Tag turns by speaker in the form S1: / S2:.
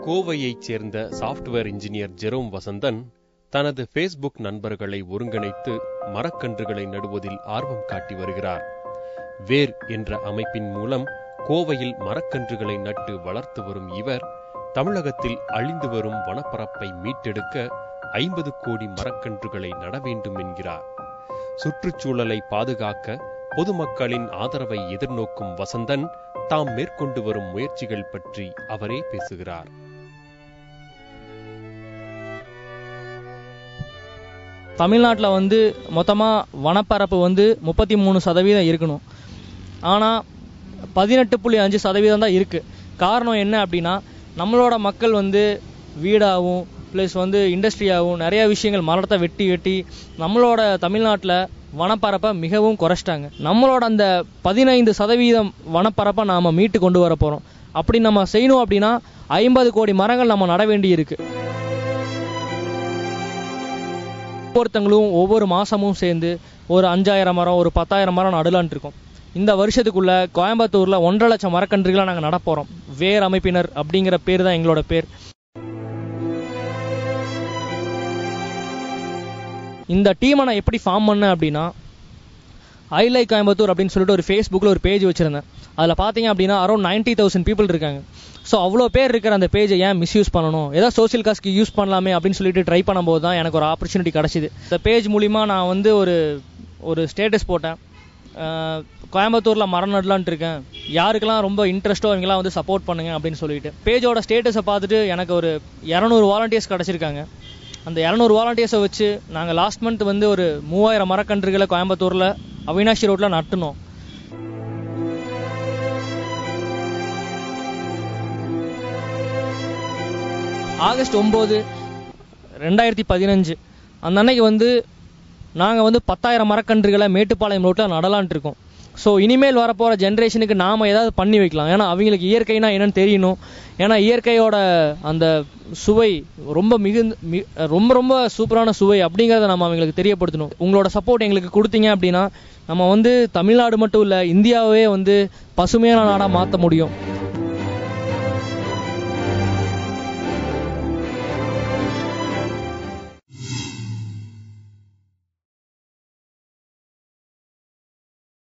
S1: கோவையைச் சேர்ந்த software engineer Jerome Vasanthan தனது Facebook நண்பர்களை ஒருங்கிணைத்து மரக்கன்றுகளை நடுவதில் ஆர்வம் காட்டி வருகிறார். வேர் என்ற அமைப்பின் மூலம் கோவையில் மரக்கன்றுகளை நட்டு வளர்த்து வரும் இவர் தமிழகத்தில் அழிந்து வரும் வனப்பரப்பை மீட்டெடுக்க 50 கோடி மரக்கன்றுகளை நட வேண்டும் என்கிறார். சுற்றுச்சூழலை பாதுகாக்க பொதுமக்களின் ஆதரவை எதிர்நோக்கும் வசந்தன் தாம் மேற்கொண்டு வரும் முயற்சிகள் பற்றி அவரே பேசுகிறார்.
S2: தமிழ்நாட்டில் மொத்தமாக வனப்பரப்பு 33% இருக்கணும். ஆனால் 18.5% தான் இருக்குது. காரணம் என்ன அப்படின்னா, நம்மளோட மக்கள் வீடாகவும் ப்ளஸ் இண்டஸ்ட்ரியாகவும் நிறைய விஷயங்கள் மரத்தை வெட்டி நம்மளோட தமிழ்நாட்டில் வனப்பரப்பை மிகவும் குறைச்சிட்டாங்க. நம்மளோட அந்த 15% வனப்பரப்பை நாம் மீட்டு கொண்டு வர போகிறோம். அப்படி நம்ம செய்யணும் அப்படின்னா 50 கோடி மரங்கள் நம்ம நட வேண்டி இருக்கு. ஒவ்வொருத்தங்களும் ஒவ்வொரு மாதமும் சேர்ந்து ஒரு 5000 மரம் ஒரு 10,000 மரம் நடலான்ட்டு இருக்கோம். இந்த வருஷத்துக்குள்ள கோயம்புத்தூரில் 1.5 லட்சம் மரக்கன்றுகளை நாங்கள் நடப்போகிறோம். வேர் அமைப்பினர் அப்படிங்கிற பேர் தான் எங்களோட பேர். இந்த டீமை நான் எப்படி ஃபார்ம் பண்ணேன் அப்படின்னா, ஐ லைக் கோயம்புத்தூர் அப்படின்னு சொல்லிட்டு ஒரு ஃபேஸ்புக்கில் ஒரு பேஜ் வச்சுருந்தேன். அதில் பார்த்தீங்க அப்படின்னா அரௌண்ட் 90,000 பீப்புள் இருக்காங்க. ஸோ அவ்வளோ பேர் இருக்கிற அந்த பேஜை ஏன் மிஸ்யூஸ் பண்ணணும், ஏதாவது சோசியல் காஸ்க்கு யூஸ் பண்ணலாமே அப்படின்னு சொல்லிட்டு ட்ரை பண்ணும்போது தான் எனக்கு ஒரு ஆப்பர்ச்சுனிட்டி கிடச்சிது. இந்த பேஜ் மூலிமா நான் ஒரு ஸ்டேட்டஸ் போட்டேன். கோயம்புத்தூரில் மரம் நடலான்ட்டு இருக்கேன், யாருக்கெல்லாம் ரொம்ப இன்ட்ரெஸ்ட்டோ அவங்களாம் சப்போர்ட் பண்ணுங்க அப்படின்னு சொல்லிட்டு. பேஜோட ஸ்டேட்டஸை பார்த்துட்டு எனக்கு ஒரு 200 வாலண்டியர்ஸ் கிடச்சிருக்காங்க. அந்த 200 வாலண்டியர்ஸை வச்சு நாங்கள் லாஸ்ட் மந்த் ஒரு 3000 மரக்கன்றுகளை கோயம்புத்தூரில் அவினாஷி ரோட்டில் நட்டுனோம். ஆகஸ்ட் 9, 2015 அந்த அன்னைக்கு நாங்கள் 10,000 மரக்கன்றுகளை மேட்டுப்பாளையம் ரோட்டில் நடலான்ட்டு இருக்கோம். ஸோ இனிமேல் வரப்போகிற ஜென்ரேஷனுக்கு நாம் ஏதாவது பண்ணி வைக்கலாம். ஏன்னா அவங்களுக்கு இயற்கைனா என்னன்னு தெரியணும். ஏன்னா இயற்கையோட அந்த சுவை ரொம்ப ரொம்ப சூப்பரான சுவை அப்படிங்கிறத நம்ம அவங்களுக்கு தெரியப்படுத்தணும். உங்களோட சப்போர்ட் எங்களுக்கு கொடுத்தீங்க அப்படின்னா நம்ம தமிழ்நாடு மட்டும் இல்லை, இந்தியாவே பசுமையான நாடாக மாற்ற முடியும்.